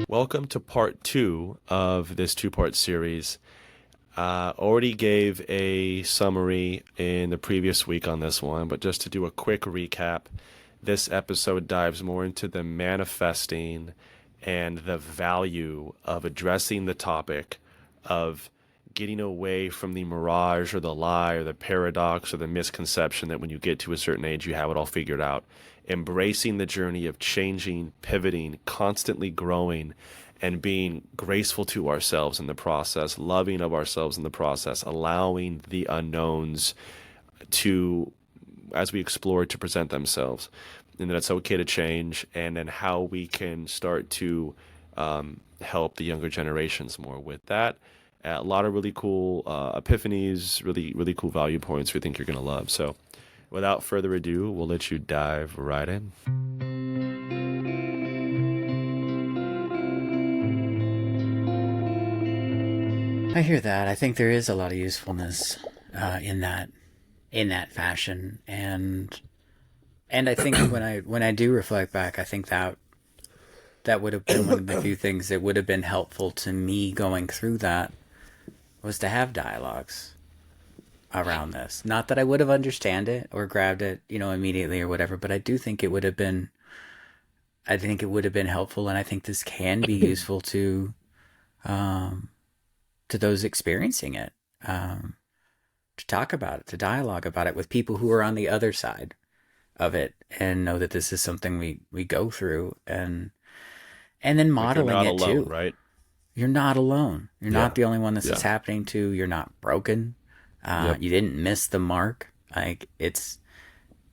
Welcome to part two of this two-part series. Already gave a summary in the previous week on this one, but just to do a quick recap, this episode dives more into the manifesting and the value of addressing the topic of getting away from the mirage or the lie or the paradox or the misconception that when you get to a certain age, you have it all figured out. Embracing the journey of changing, pivoting, constantly growing, and being graceful to ourselves in the process, loving of ourselves in the process, allowing the unknowns to, as we explore, to present themselves, and that it's okay to change, and then how we can start to help the younger generations more with that. A lot of really cool epiphanies, really cool value points we think you're going to love. So without further ado, we'll let you dive right in. I hear that. I think there is a lot of usefulness in that fashion, and I think when I do reflect back, I think that would have been one of the few things that would have been helpful to me going through that, was to have dialogues around this. Not that I would have understand it or grabbed it, immediately or whatever, but I do think it would have been. I think it would have been helpful, and I think this can be useful to those experiencing it, to talk about it, to dialogue about it with people who are on the other side of it, and know that this is something we go through, and then modeling like it alone, too. Right? You're not alone. You're not the only one this is happening to. You're not broken. You didn't miss the mark. Like, it's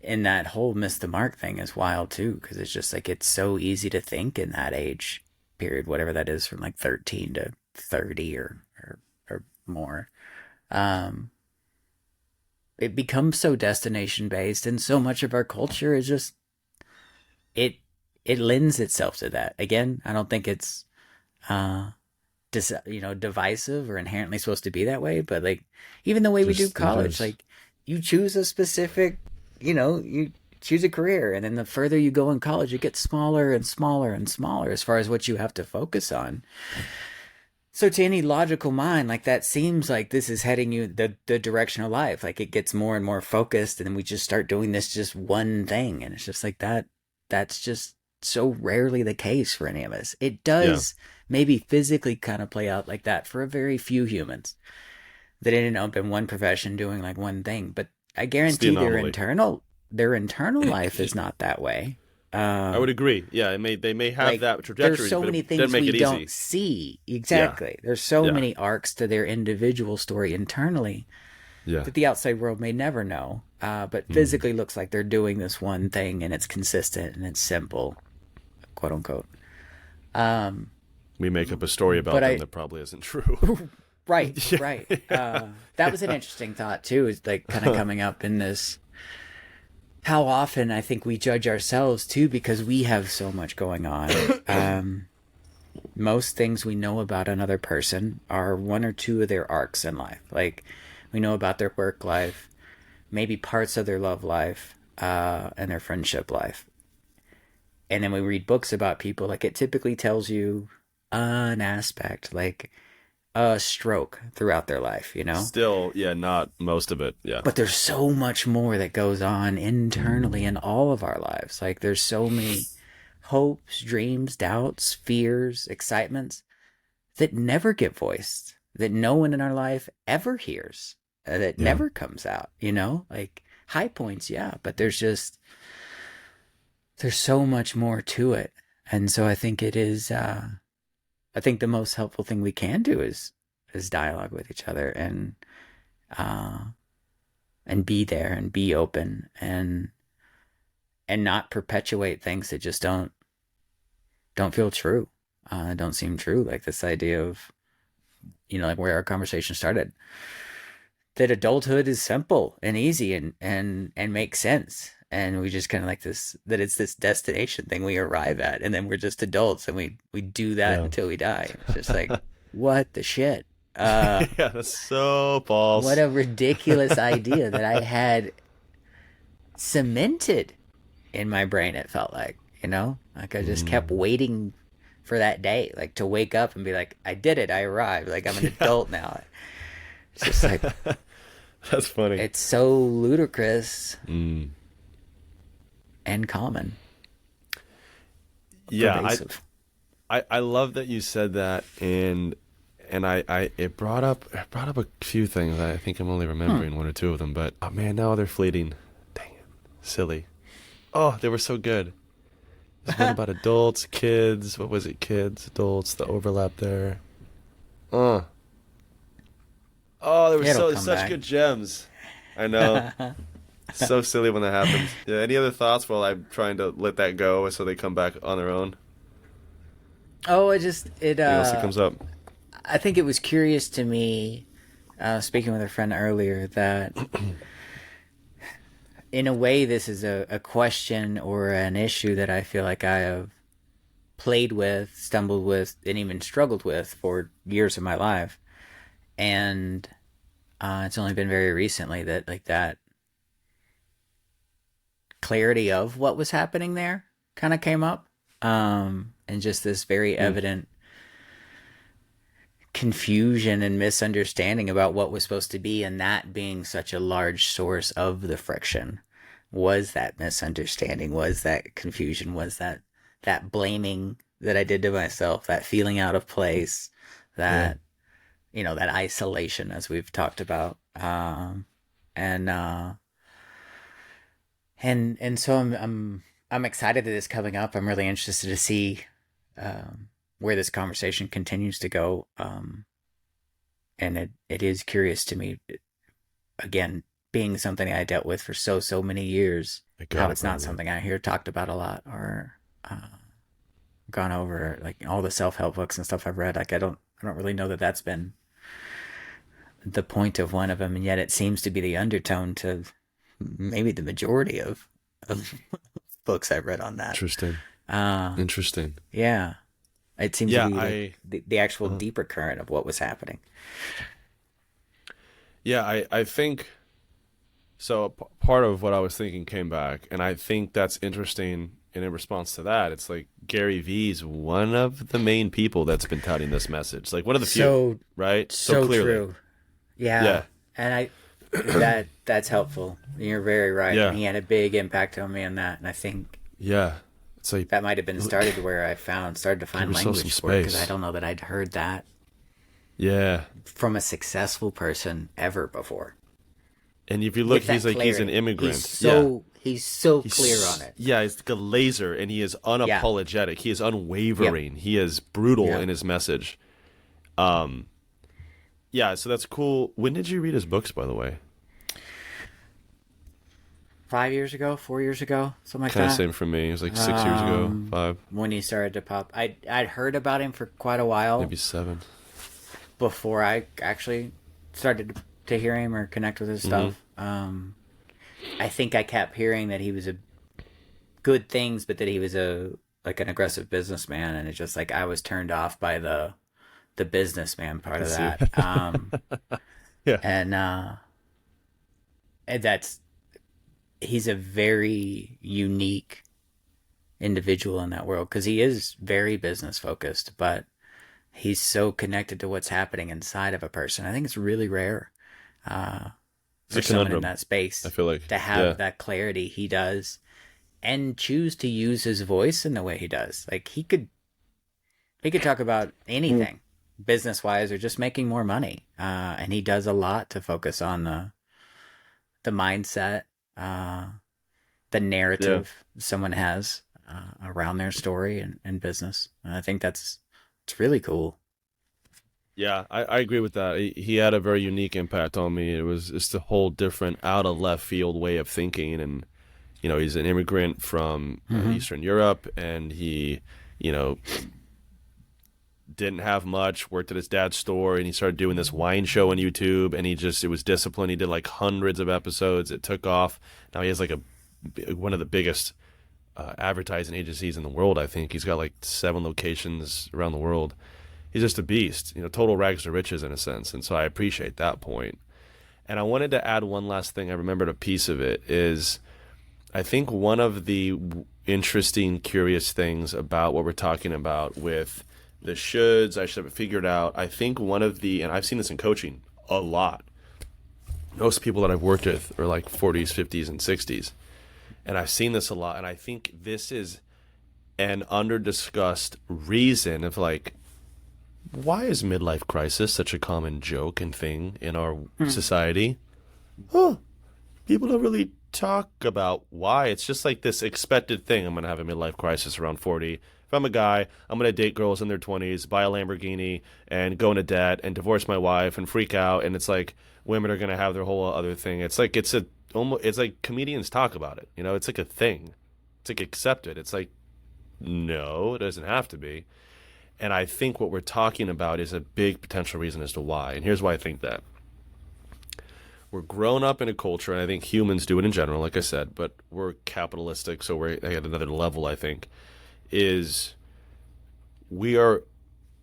in that whole miss the mark thing is wild too, because it's just like, it's so easy to think in that age period, whatever that is, from like 13 to 30 or more. It becomes so destination based, and so much of our culture is just, it lends itself to that. Again, I don't think it's divisive or inherently supposed to be that way, but like, even the way we do college, like, you choose a specific, you choose a career, and then the further you go in college, it gets smaller and smaller and smaller as far as what you have to focus on. So to any logical mind, like, that seems like this is heading you the direction of life. Like, it gets more and more focused, and then we just start doing this just one thing, and it's just like that's just so rarely the case for any of us. It does maybe physically kind of play out like that for a very few humans that end up in one profession doing like one thing, but I guarantee their internal life is not that way. I would agree. Yeah, they may have like, that trajectory. There's so many things we don't see. Exactly. There's so many arcs to their individual story internally that the outside world may never know. But physically looks like they're doing this one thing, and it's consistent and it's simple, quote unquote. We make up a story about them that probably isn't true. Right. That was an interesting thought too, is like kind of coming up in this. How often I think we judge ourselves too, because we have so much going on. Most things we know about another person are one or two of their arcs in life. Like, we know about their work life, maybe parts of their love life, and their friendship life. And then we read books about people, like, it typically tells you an aspect, like a stroke throughout their life, Still, not most of it, But there's so much more that goes on internally in all of our lives. Like, there's so many hopes, dreams, doubts, fears, excitements that never get voiced, that no one in our life ever hears, that never comes out, Like, high points, but there's so much more to it. And so I think it is... I think the most helpful thing we can do is dialogue with each other, and be there and be open, and not perpetuate things that just don't feel true, don't seem true. Like this idea of, like where our conversation started, that adulthood is simple and easy and makes sense. And we just kind of like this, that it's this destination thing we arrive at, and then we're just adults, and we do that until we die. It's just like, what the shit? That's so false. What a ridiculous idea that I had cemented in my brain, it felt like, like I just kept waiting for that day, like to wake up and be like, I did it, I arrived, like I'm an adult now. It's just like, That's funny. it's so ludicrous Mm. and common, Yeah, pervasive. I love that you said that, and I it brought up a few things. I think I'm only remembering one or two of them, but oh man, now they're fleeting. Dang it, silly. Oh, they were so good. There's one about adults, kids. What was it? Kids, adults. The overlap there. Uh. Oh, they were It'll so come such back. good gems. I know. So silly when that happens. Yeah. Any other thoughts while I'm trying to let that go so they come back on their own? Oh, it just it Anything else that comes up? I think it was curious to me, speaking with a friend earlier, that in a way this is a question or an issue that I feel like I have played with, stumbled with, and even struggled with for years of my life. And it's only been very recently that like that clarity of what was happening there kind of came up. And just this very Hmm. evident confusion and misunderstanding about what was supposed to be, and that being such a large source of the friction. Was that misunderstanding, was that confusion, was that blaming that I did to myself, that feeling out of place, Yeah. that that isolation as we've talked about. And and so I'm excited that it's coming up. I'm really interested to see where this conversation continues to go. And it is curious to me, again, being something I dealt with for so many years, I how get it, it's not brother. something I hear talked about a lot or gone over. Like all the self help books and stuff I've read, like I don't really know that that's been the point of one of them, and yet it seems to be the undertone to maybe the majority of books I've read on that. Interesting. Uh, Interesting. yeah, it seems to Yeah, be like I. the actual Uh, deeper current of what was happening. yeah, I think so. Part of what I was thinking came back, and I think that's interesting. And in response to that, it's like Gary Vee's one of the main people that's been touting this message, like one of the few, So right? So so clearly, true. Yeah, yeah, and that's helpful. You're very right, and yeah, he had a big impact on me on that. And I think yeah. It's like that might have been started where I started to give find yourself some language for it, because I space. don't know that I'd heard that Yeah, from a successful person ever before. and if you look, With he's that like he's an clarity, immigrant. Yeah, he's so clear on it. yeah, he's like a laser, and he is Yeah. unapologetic. He is Yep. unwavering. He is brutal in Yep. his message. Um, yeah, so that's cool. When did you read his books, by the way? 5 years ago, 4 years ago, something like Kind of that. same for me. It was like 6 years ago, five, When he started to pop, I'd heard about him for quite a while maybe seven. before I actually started to hear him or connect with his Hmm. stuff. I think I kept hearing that he was a good things, but that he was a like an aggressive businessman, and it's just like I was turned off by the businessman part I of see. that. Yeah, And and that's he's a very unique individual in that world, because he is very business focused, but he's so connected to what's happening inside of a person. I think it's really rare uh, it's a for someone in conundrum. that I space feel like. to Yeah. have that clarity he does and choose to use his voice in the way he does. Like he could talk about anything business wise or just making more money, and he does a lot to focus on the mindset, uh, the Yeah. narrative someone has around their story and business. And I think it's really cool. Yeah, I agree with that. He had a very unique impact on me. It was just a whole different, out of left field way of thinking. And, he's an immigrant from Mm-hmm. Eastern Europe, and he, you know, didn't have much, worked at his dad's store, and he started doing this wine show on YouTube, and it was disciplined. He did like hundreds of episodes. It took off. Now he has like one of the biggest advertising agencies in the world, I think. He's got like 7 locations around the world. He's just a beast, total rags to riches in a sense. And so I appreciate that point. And I wanted to add one last thing. I remembered a piece of it is I think one of the interesting, curious things about what we're talking about with the shoulds. I should have it figured out. I think one of the, and I've seen this in coaching a lot. Most people that I've worked with are like 40s, 50s, and 60s. And I've seen this a lot. And I think this is an under-discussed reason of like, why is midlife crisis such a common joke and thing in our society? Huh. People don't really talk about why. It's just like this expected thing. I'm going to have a midlife crisis around 40. If I'm a guy, I'm going to date girls in their 20s, buy a Lamborghini, and go into debt and divorce my wife and freak out. And it's like women are going to have their whole other thing. It's like it's like comedians talk about it. You know, it's like a thing. It's like accepted. It's like, no, it doesn't have to be. And I think what we're talking about is a big potential reason as to why. And here's why I think that. We're grown up in a culture, and I think humans do it in general, like I said, but we're capitalistic, so we're at another level, I think, is we are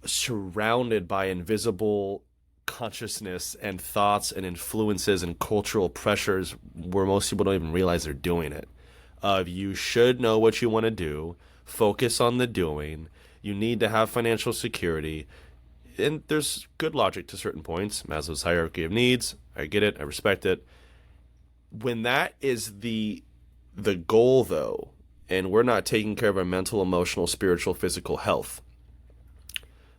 surrounded by invisible consciousness and thoughts and influences and cultural pressures where most people don't even realize they're doing it. You should know what you want to do, focus on the doing, you need to have financial security, and there's good logic to certain points. Maslow's hierarchy of needs, I get it, I respect it. When that is the goal, though, and we're not taking care of our mental, emotional, spiritual, physical health,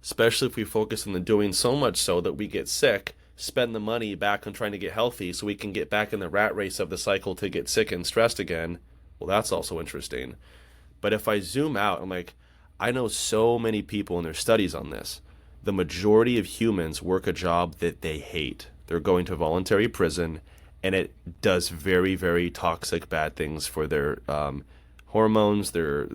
especially if we focus on the doing so much so that we get sick, spend the money back on trying to get healthy so we can get back in the rat race of the cycle to get sick and stressed again, well, that's also interesting. But if I zoom out, I'm like, I know so many people in their studies on this. The majority of humans work a job that they hate. They're going to voluntary prison, and it does very, very toxic, bad things for their hormones, their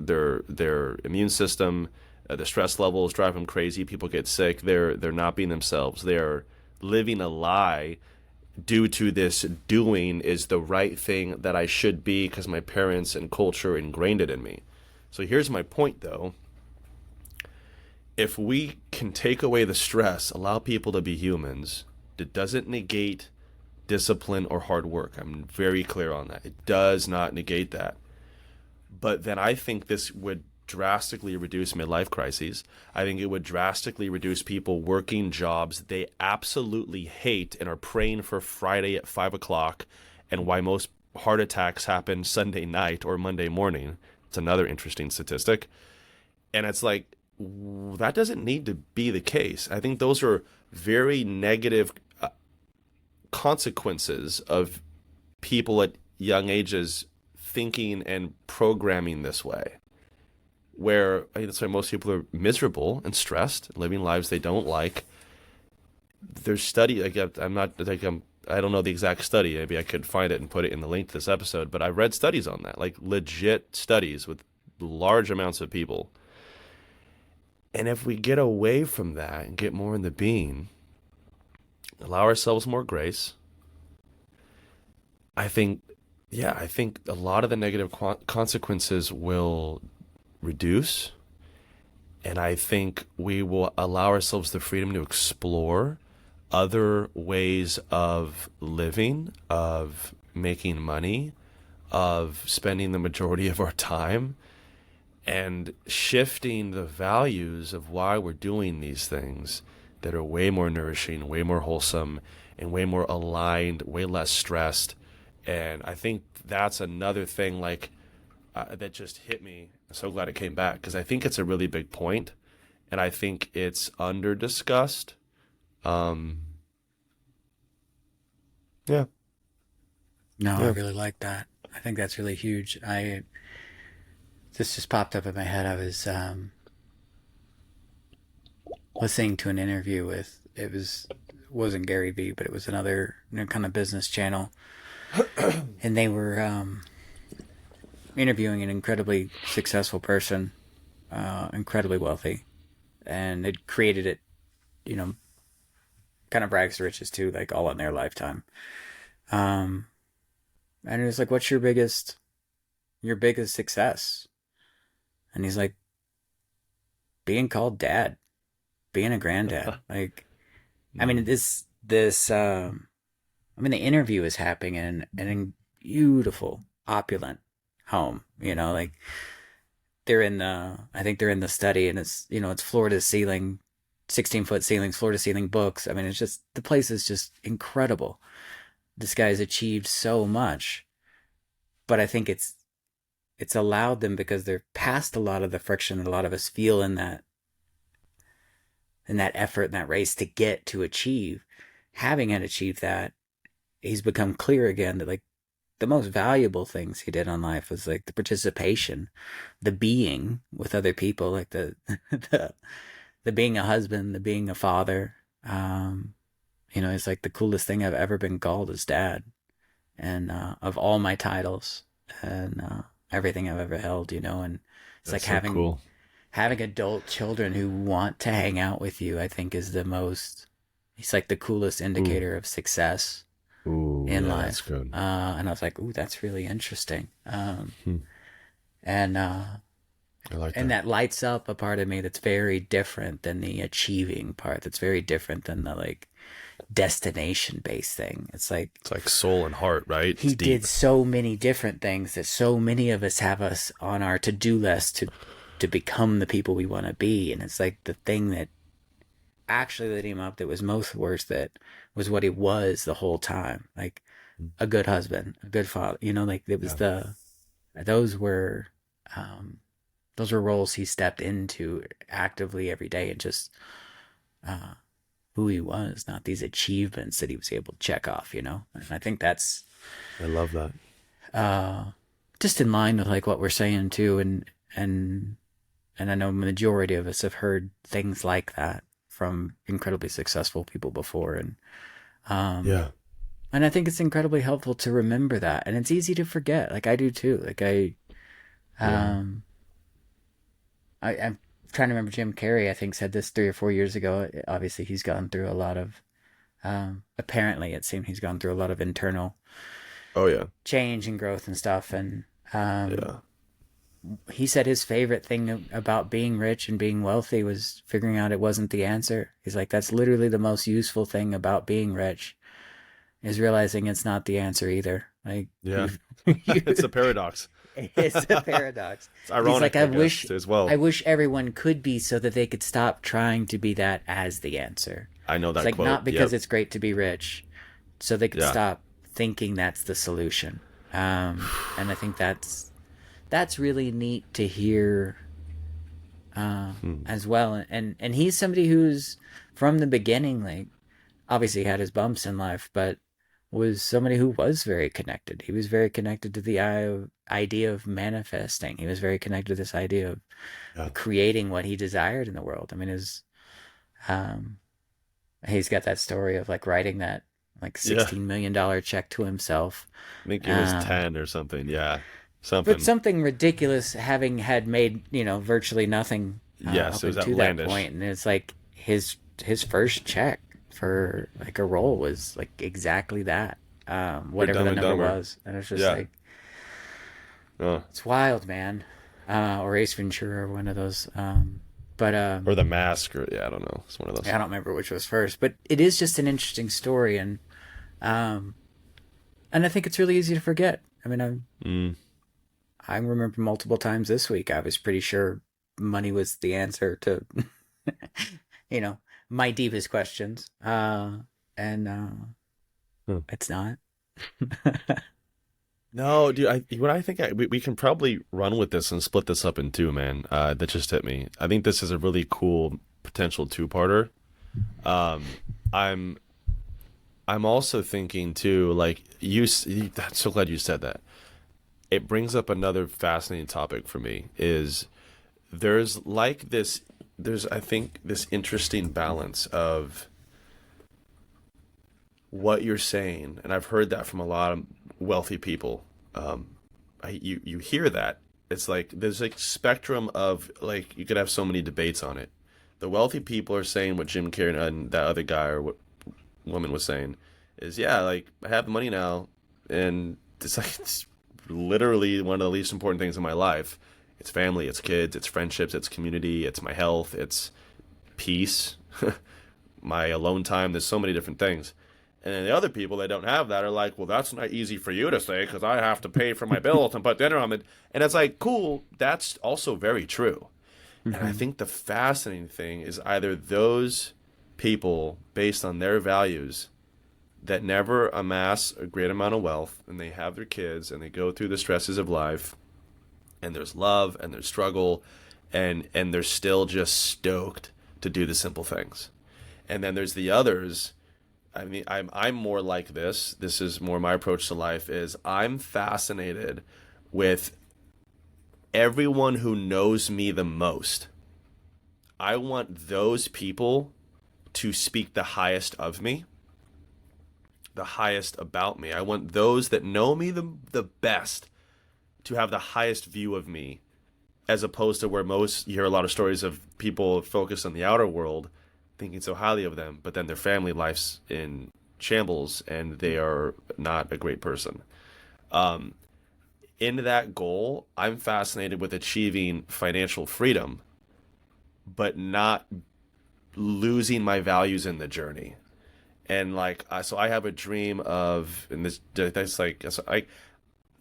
immune system. The stress levels drive them crazy. People get sick. They're not being themselves. They're living a lie due to this doing is the right thing that I should be because my parents and culture ingrained it in me. So here's my point, though. If we can take away the stress, allow people to be humans, it doesn't negate discipline or hard work. I'm very clear on that. It does not negate that. But then I think this would drastically reduce midlife crises. I think it would drastically reduce people working jobs they absolutely hate and are praying for Friday at 5 o'clock, and why most heart attacks happen Sunday night or Monday morning. It's another interesting statistic. And it's like, that doesn't need to be the case. I think those are very negative consequences of people at young ages thinking and programming this way. Where I think that's why most people are miserable and stressed, living lives they don't like. There's study. Like I don't know the exact study. Maybe I could find it and put it in the link to this episode. But I read studies on that, like legit studies with large amounts of people. And if we get away from that and get more in the being, allow ourselves more grace, I think a lot of the negative consequences will reduce. And I think we will allow ourselves the freedom to explore other ways of living, of making money, of spending the majority of our time, and shifting the values of why we're doing these things that are way more nourishing, way more wholesome, and way more aligned, way less stressed. And I think that's another thing that just hit me. I'm so glad it came back because I think it's a really big point, and I think it's under discussed. Yeah. No, I really like that. I think that's really huge. This just popped up in my head. I was listening to an interview with, wasn't Gary Vee, but it was another kind of business channel, and they were interviewing an incredibly successful person, incredibly wealthy, and it created it, kind of rags to riches too, like all in their lifetime. And it was like, what's your biggest success? And he's like, being called dad, being a granddad. Like, I mean, the interview is happening in a beautiful, opulent home, like they're in the, I think they're in the study, and it's, it's floor to ceiling, 16-foot ceilings, floor to ceiling books. I mean, it's just, the place is just incredible. This guy's achieved so much, but I think it's allowed them, because they're past a lot of the friction that a lot of us feel in that effort, in that race to get to achieve. Having had achieved that, he's become clear again that, like, the most valuable things he did on life was like the participation, the being with other people, like the being a husband, the being a father. It's like the coolest thing I've ever been called is dad, and of all my titles, and everything I've ever held, and it's That's like so cool. having adult children who want to hang out with you, I think is the most, it's like the coolest Ooh, indicator of success ooh, in yeah, that's life. good. And I was like, ooh, that's really interesting. Hmm. And I like and that. that lights up a part of me that's very different than the achieving part. That's very different than the, like, destination based thing. It's like It's like soul and heart, right? It's he did deep. so many different things that so many of us have us on our to-do list to become the people we want to be. And it's like the thing that actually lit him up that was most worth it was what he was the whole time. Like a good husband, a good father, like it was Yeah. those were, um, those were roles he stepped into actively every day, and just, uh, who he was, not these achievements that he was able to check off, And I think that's, I love that. uh, just in line with like what we're saying too. And I know majority of us have heard things like that from incredibly successful people before. Um, Yeah. and I think it's incredibly helpful to remember that. And it's easy to forget. Like I do too. Yeah. Um, I'm trying to remember. Jim Carrey, I think, said this 3 or 4 years ago. Obviously, he's gone through a lot of, apparently it seemed he's gone through a lot of internal Oh yeah. change and growth and stuff. And, Yeah. he said his favorite thing about being rich and being wealthy was figuring out it wasn't the answer. He's like, that's literally the most useful thing about being rich, is realizing it's not the answer either. Like Yeah. you, It's a paradox. it's a paradox. It's He's like, ironic, I guess, as I well. wish everyone could be, so that they could stop trying to be that as the answer. I know It's that like, quote. not because Yep. it's great to be rich, so they could Yeah. stop thinking that's the solution. And I think that's really neat to hear, Hmm. as well. And he's somebody who's from the beginning, like, obviously had his bumps in life, but was somebody who was very connected. He was very connected to the idea of manifesting. He was very connected to this idea of Yeah. creating what he desired in the world. I mean, um, he's got that story of like writing that like Yeah. $16 million check to himself. I think it was Uh, 10 or something. Yeah. but Something. something ridiculous, having had made, virtually nothing, Yes, up it was until that outlandish. point. And it's like his first check for like a role was like exactly that, For whatever Dumb the and number Dumber. was. And it's just Yeah. like, Oh. it's wild, man. Or Ace Ventura, or one of those. But Or The Mask, or yeah, I don't know. It's one of I those. don't remember which was first, but it is just an interesting story. Um, and I think it's really easy to forget. I mean, Mm. I remember multiple times this week I was pretty sure money was the answer to, you know, my deepest questions. And Huh. it's not. No, dude. What I think we can probably run with this and split this up in two, man. That just hit me. I think this is a really cool potential two-parter. Um, I'm I'm also thinking too, like I'm so glad you said that. It brings up another fascinating topic for me. Is there's like this, there's I think this interesting balance of what you're saying, and I've heard that from a lot of wealthy people. Um, you hear that. It's like there's like spectrum of, like, you could have so many debates on it. The wealthy people are saying what Jim Carrey and that other guy or what woman was saying is, yeah, like, I have the money now, and it's like it's literally one of the least important things in my life. It's family, it's kids, it's friendships, it's community, it's my health, it's peace, my alone time. There's so many different things. And then the other people that don't have that are like, well, that's not easy for you to say because I have to pay for my bills and put dinner on it. And it's like, cool, that's also very true. And I think the fascinating thing is either those people, based on their values, that never amass a great amount of wealth, and they have their kids and they go through the stresses of life, and there's love and there's struggle, and they're still just stoked to do the simple things. And then there's the others. I mean, I'm more like this. This is more my approach to life. Is I'm fascinated with everyone who knows me the most. I want those people to speak the highest of me, the highest about me. I want those that know me the best to have the highest view of me, as opposed to where you hear a lot of stories of people focused on the outer world, thinking so highly of them, but then their family life's in shambles and they are not a great person. In that goal, I'm fascinated with achieving financial freedom, but not losing my values in the journey. And like, so I have a dream of, and that's like, so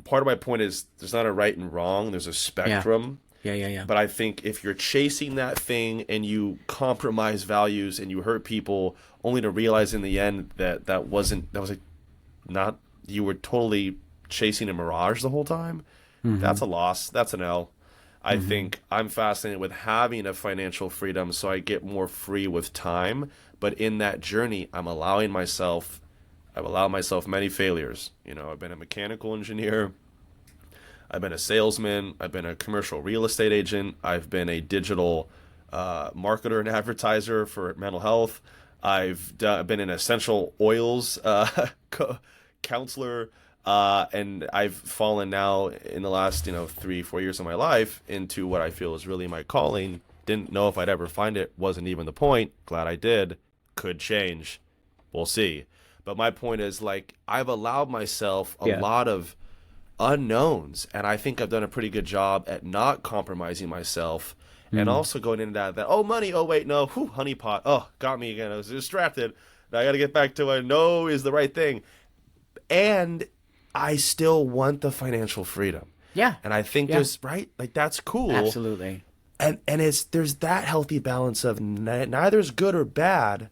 part of my point is there's not a right and wrong. There's a spectrum. Yeah. But I think if you're chasing that thing and you compromise values and you hurt people only to realize in the end that was like not, you were totally chasing a mirage the whole time, that's a loss. That's an L. I think I'm fascinated with having a financial freedom so I get more free with time. But in that journey, I've allowed myself many failures. You know, I've been a mechanical engineer. I've been a salesman. I've been a commercial real estate agent. I've been a digital marketer and advertiser for mental health. I've been an essential oils counselor. And I've fallen now in the last, 3-4 years of my life into what I feel is really my calling. Didn't know if I'd ever find it. Wasn't even the point. Glad I did. Could change. We'll see. But my point is, like, I've allowed myself a lot of unknowns, and I think I've done a pretty good job at not compromising myself, and also going into that, oh, money, oh, wait, no, honeypot, oh, got me again, I was distracted, I got to get back to what I know is the right thing, and I still want the financial freedom. Yeah. And I think there's, right, like, that's cool. Absolutely. And there's that healthy balance of neither is good or bad.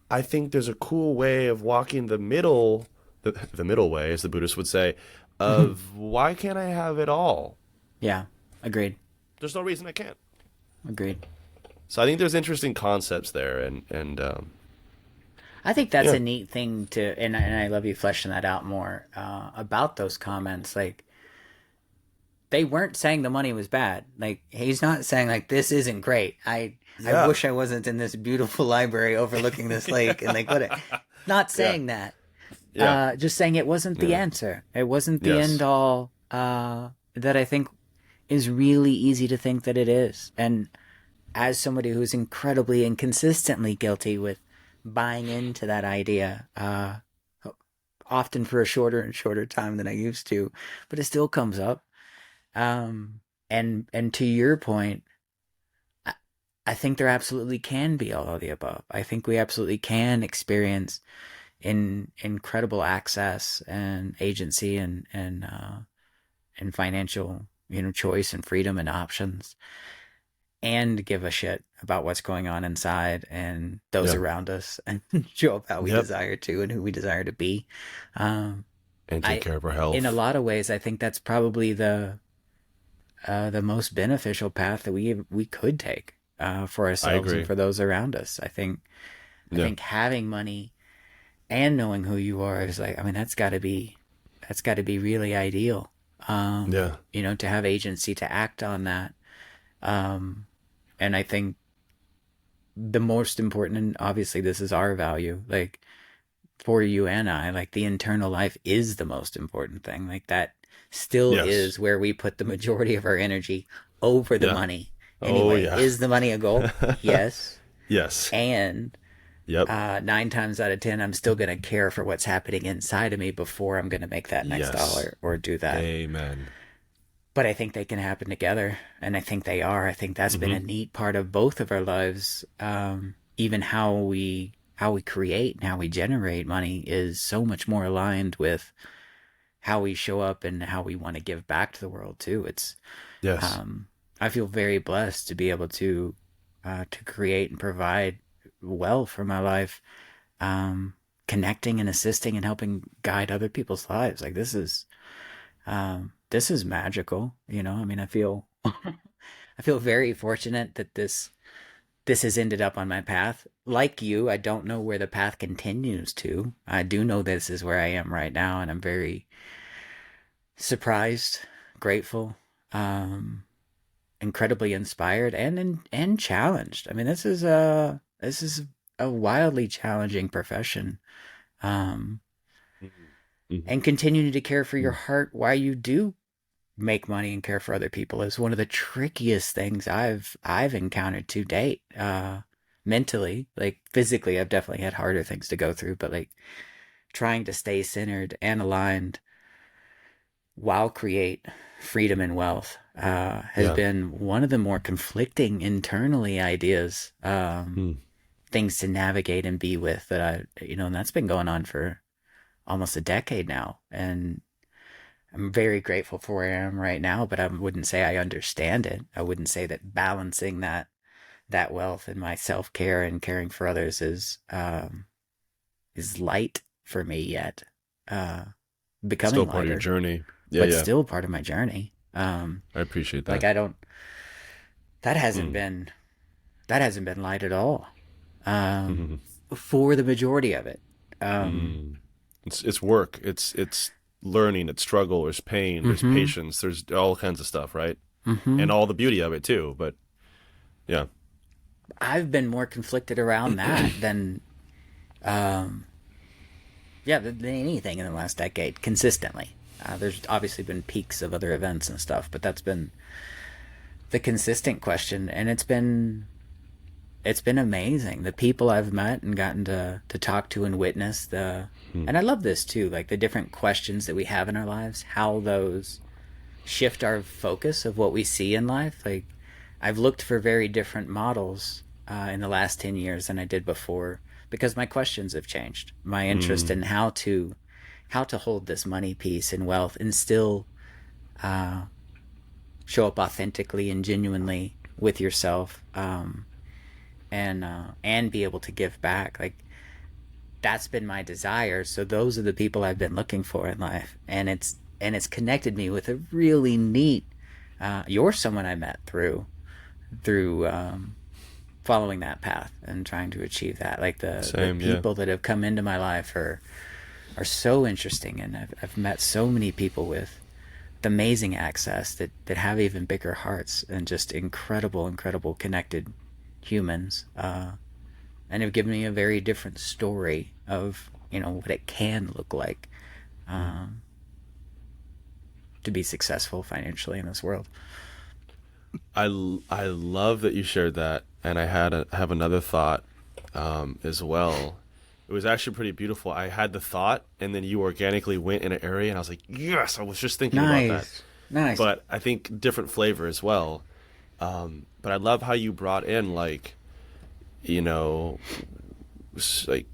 I think there's a cool way of walking the middle way, as the Buddhists would say, of why can't I have it all? Yeah, agreed. There's no reason I can't. Agreed. So I think there's interesting concepts there, and I think that's a neat thing and I love you fleshing that out more about those comments. Like, they weren't saying the money was bad. Like, he's not saying like this isn't great. I wish I wasn't in this beautiful library overlooking this lake and like what. Not saying that. Yeah. Just saying it wasn't the answer. It wasn't the end all. That I think is really easy to think that it is. And as somebody who's incredibly and consistently guilty with buying into that idea, often for a shorter and shorter time than I used to, but it still comes up. And to your point, I think there absolutely can be all of the above. I think we absolutely can experience incredible access and agency and financial, choice and freedom and options, and give a shit about what's going on inside and those around us, and show up how we desire to and who we desire to be. And take care of our health. In a lot of ways, I think that's probably the most beneficial path that we could take for ourselves and for those around us. I think having money and knowing who you are is like, I mean, that's got to be really ideal. To have agency to act on that. And I think the most important, and obviously this is our value, like for you and I, like the internal life is the most important thing. Like that still is where we put the majority of our energy over the money. Anyway, is the money a goal? Yes. Yes. And 9 times out of 10, I'm still going to care for what's happening inside of me before I'm going to make that next dollar or do that. Amen. But I think they can happen together, and I think they are. I think that's been a neat part of both of our lives, even how we how we create and how we generate money is so much more aligned with how we show up and how we want to give back to the world too. It's Yes. um, I feel very blessed to be able to create and provide well for my life, connecting and assisting and helping guide other people's lives. Like this is magical. You know, I mean, I feel I feel very fortunate that this has ended up on my path. Like you, I don't know where the path continues to. I do know this is where I am right now, and I'm very surprised, grateful, um, incredibly inspired, and challenged. I mean, this is a wildly challenging profession, um, Mhm. Mhm. and continuing to care for your Mhm. heart while you do make money and care for other people is one of the trickiest things I've encountered to date. Mentally, like physically, I've definitely had harder things to go through, but like trying to stay centered and aligned while create freedom and wealth has Yeah. been one of the more conflicting internally ideas, Mm. things to navigate and be with that and that's been going on for almost a decade now. And I'm very grateful for where I am right now, but I wouldn't say I understand it. I wouldn't say that balancing that wealth and my self care and caring for others is light for me yet. Uh, Still Becoming part of your lighter, journey. Yeah, but yeah. still part of my journey. I appreciate Like that. I don't. That hasn't Mm. been that hasn't been light at all. Um, Mhm. for the majority of it. Um, Mm. It's work. It's learning. It's struggle. There's pain. There's mm-hmm, patience. There's all kinds of stuff, right? mm-hmm. And all the beauty of it too. But yeah. I've been more conflicted around that than um, yeah, than anything in the last decade consistently. There's obviously been peaks of other events and stuff, but that's been the consistent question, and it's been amazing. The people I've met and gotten to talk to and witness Mm. and I love this too, like the different questions that we have in our lives, how those shift our focus of what we see in life. Like I've looked for very different models in the last 10 years than I did before because my questions have changed. My interest Mm. in how to hold this money piece and wealth and still uh, show up authentically and genuinely with yourself, and be able to give back. Like that's been my desire. So those are the people I've been looking for in life, and it's connected me with a really neat. You're someone I met through following that path and trying to achieve that. Like the Same. Yeah. people that have come into my life are so interesting, and I've met so many people with amazing access that have even bigger hearts and just incredible connected humans, and have given me a very different story of what it can look like, Mm. um, to be successful financially in this world. I love that you shared that, and have another thought as well. It was actually pretty beautiful. I had the thought, and then you organically went in an area, and I was like, yes, I was just thinking about that. Nice, nice. But I think different flavor as well. But I love how you brought in like, you know, like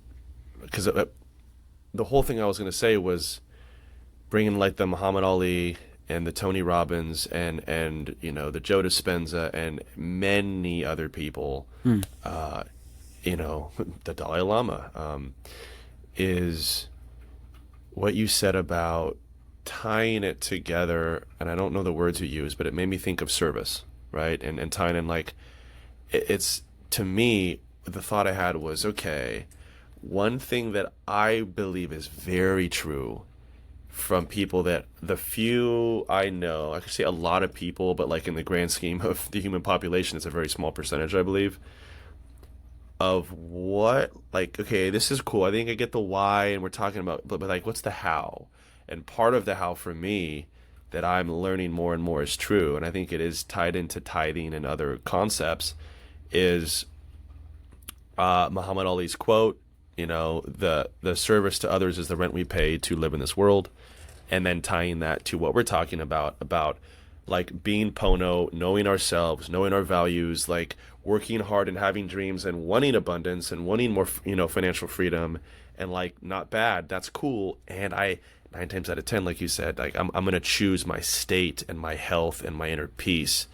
because the whole thing I was gonna say was bringing like the Muhammad Ali and the Tony Robbins and the Joe Dispenza and many other people, Hmm. uh, the Dalai Lama, is what you said about tying it together. And I don't know the words you use, but it made me think of service, right? And tying in like it's to me the thought I had was okay. One thing that I believe is very true from people that the few I know, I could say a lot of people, but like in the grand scheme of the human population, it's a very small percentage, I believe, of what, like, okay, this is cool. I think I get the why, and we're talking about, but like, what's the how? And part of the how for me that I'm learning more and more is true, and I think it is tied into tithing and other concepts, is Muhammad Ali's quote, the service to others is the rent we pay to live in this world, and then tying that to what we're talking about like being Pono, knowing ourselves, knowing our values, like working hard and having dreams and wanting abundance and wanting more, financial freedom, and like not bad. That's cool. And I 9 times out of 10, like you said, like I'm gonna choose my state and my health and my inner peace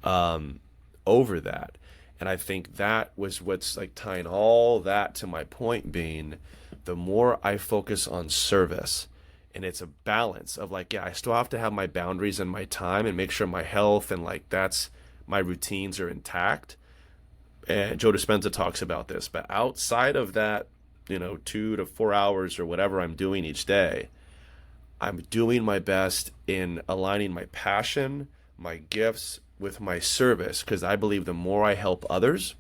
over that. And I think that was what's like tying all that to my point being the more I focus on service, and it's a balance of like, yeah, I still have to have my boundaries and my time and make sure my health and like that's my routines are intact. And Joe Dispenza talks about this, but outside of that, 2 to 4 hours or whatever I'm doing each day, I'm doing my best in aligning my passion, my gifts with my service, because I believe the more I help others,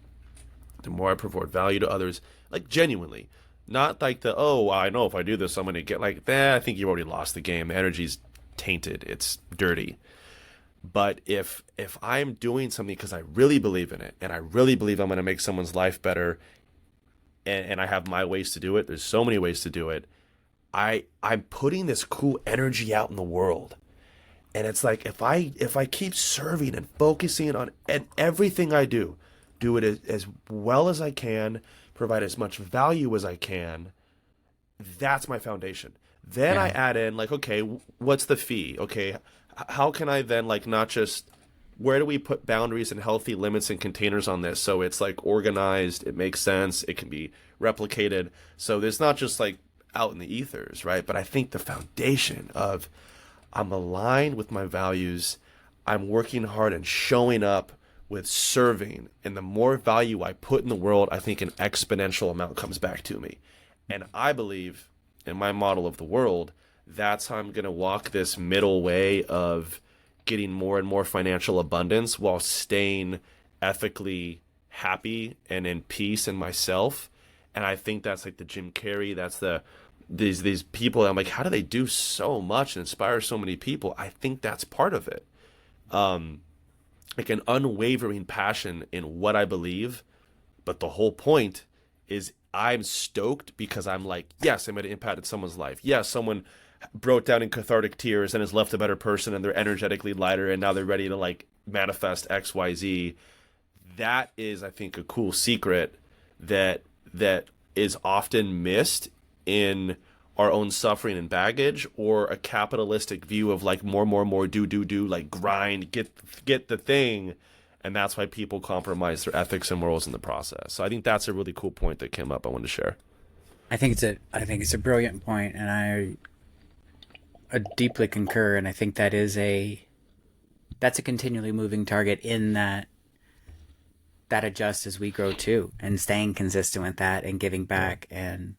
the more I provide value to others, like genuinely. Not like oh, I know if I do this, I'm going to get like, I think you already lost the game. The energy's tainted. It's dirty. But if I'm doing something because I really believe in it and I really believe I'm going to make someone's life better, and I have my ways to do it, there's so many ways to do it, I'm putting this cool energy out in the world. And it's like if I keep serving and focusing on and everything I do it as well as I can, provide as much value as I can, that's my foundation. Then I Yeah. add in like, okay, what's the fee? Okay, how can I then like not just where do we put boundaries and healthy limits and containers on this so it's like organized, it makes sense, it can be replicated. So there's not just like out in the ethers, right? But I think the foundation of I'm aligned with my values, I'm working hard and showing up with serving, and the more value I put in the world, I think an exponential amount comes back to me. And I believe in my model of the world, that's how I'm going to walk this middle way of getting more and more financial abundance while staying ethically happy and in peace in myself. And I think that's like the Jim Carrey, that's these people that I'm like, how do they do so much and inspire so many people? I think that's part of it. Like an unwavering passion in what I believe, but the whole point is I'm stoked because I'm like, yes, I made an impact in someone's life. Yes, someone broke down in cathartic tears and has left a better person and they're energetically lighter and now they're ready to like manifest XYZ. That is, I think, a cool secret that is often missed in our own suffering and baggage, or a capitalistic view of like more, do, like grind, get the thing. And that's why people compromise their ethics and morals in the process. So I think that's a really cool point that came up I wanted to share. I think it's a brilliant point, and I deeply concur. And I think that's a continually moving target in that adjusts as we grow too, and staying consistent with that and giving back. And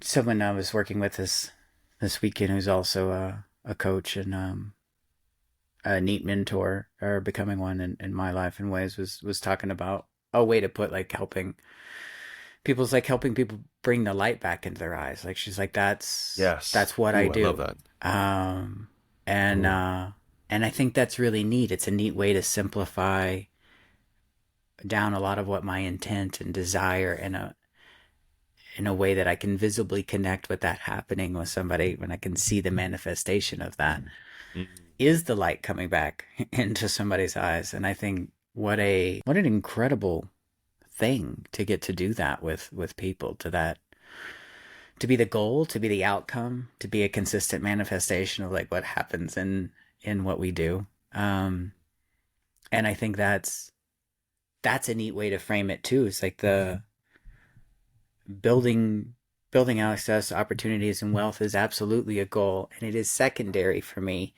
someone I was working with this weekend who's also a coach and a neat mentor, or becoming one in my life in ways, was talking about a way to put like helping people bring the light back into their eyes. Like she's like, Yes. that's what I Ooh, I love do. that. Um, and Ooh. and I think that's really neat. It's a neat way to simplify down a lot of what my intent and desire in a way that I can visibly connect with that happening with somebody, when I can see the manifestation of that Mm. is the light coming back into somebody's eyes. And I think what an incredible thing to get to do that with people, to be the goal, to be the outcome, to be a consistent manifestation of like what happens in what we do. And I think that's a neat way to frame it too. It's like the building building access, opportunities, and wealth is absolutely a goal, and it is secondary for me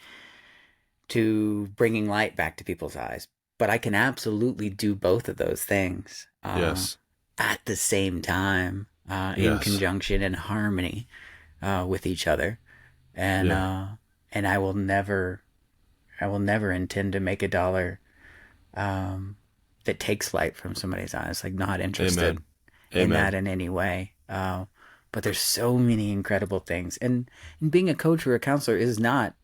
to bringing light back to people's eyes. But I can absolutely do both of those things Yes. at the same time, in Yes. conjunction and harmony with each other, and Yeah. uh, and I will never intend to make a dollar that takes light from somebody's eyes. Like, not interested Amen. in that Amen. in any way. But there's so many incredible things, and being a coach or a counselor is not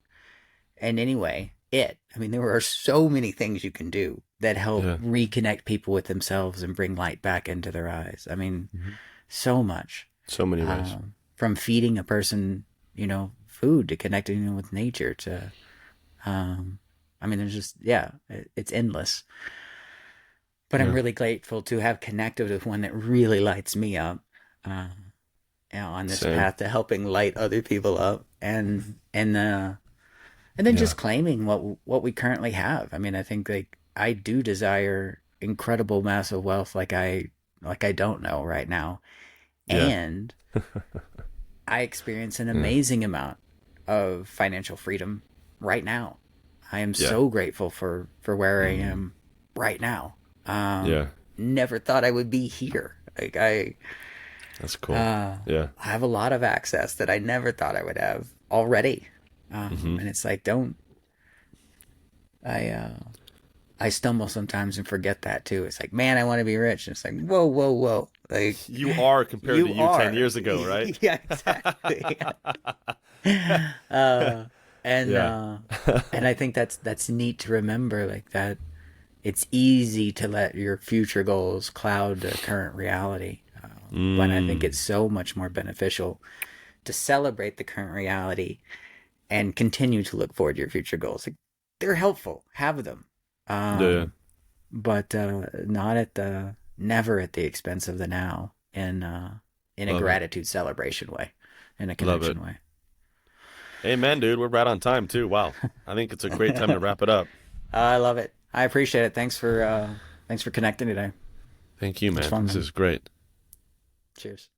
in any way it. I mean, there are so many things you can do that help Yeah. reconnect people with themselves and bring light back into their eyes. I mean, Mhm. so much. So many ways. From feeding a person, food, to connecting them with nature, to I mean, there's just, yeah, it's endless. But I'm Yeah. really grateful to have connected with one that really lights me up, uh, you know, on this Same. path to helping light other people up, and then Yeah. just claiming what we currently have. I mean, I think like I do desire incredible massive wealth like I don't know right now. Yeah. And I experience an Yeah. amazing amount of financial freedom right now. I am Yeah. so grateful for where I Mm. am right now. Yeah. Never thought I would be here. Like That's cool. Yeah. I have a lot of access that I never thought I would have already. Hmm. And it's like, don't I? I stumble sometimes and forget that too. It's like, man, I want to be rich. And it's like, whoa, whoa, whoa. Like, You are compared to you you 10 are. years ago, right? Yeah, exactly. uh, and Yeah. uh, and I think that's neat to remember, like that. It's easy to let your future goals cloud the current reality. When I think Mm. it's so much more beneficial to celebrate the current reality and continue to look forward to your future goals. Like, they're helpful. Have them. Yeah. But not at the never at the expense of the now in a Love it. gratitude celebration way, in a Love it. connection way. Amen, dude. We're right on time too. Wow. I think it's a great time to wrap it up. I love it. I appreciate it. Thanks for connecting today. Thank you, It's man. fun, This man. is great. Cheers.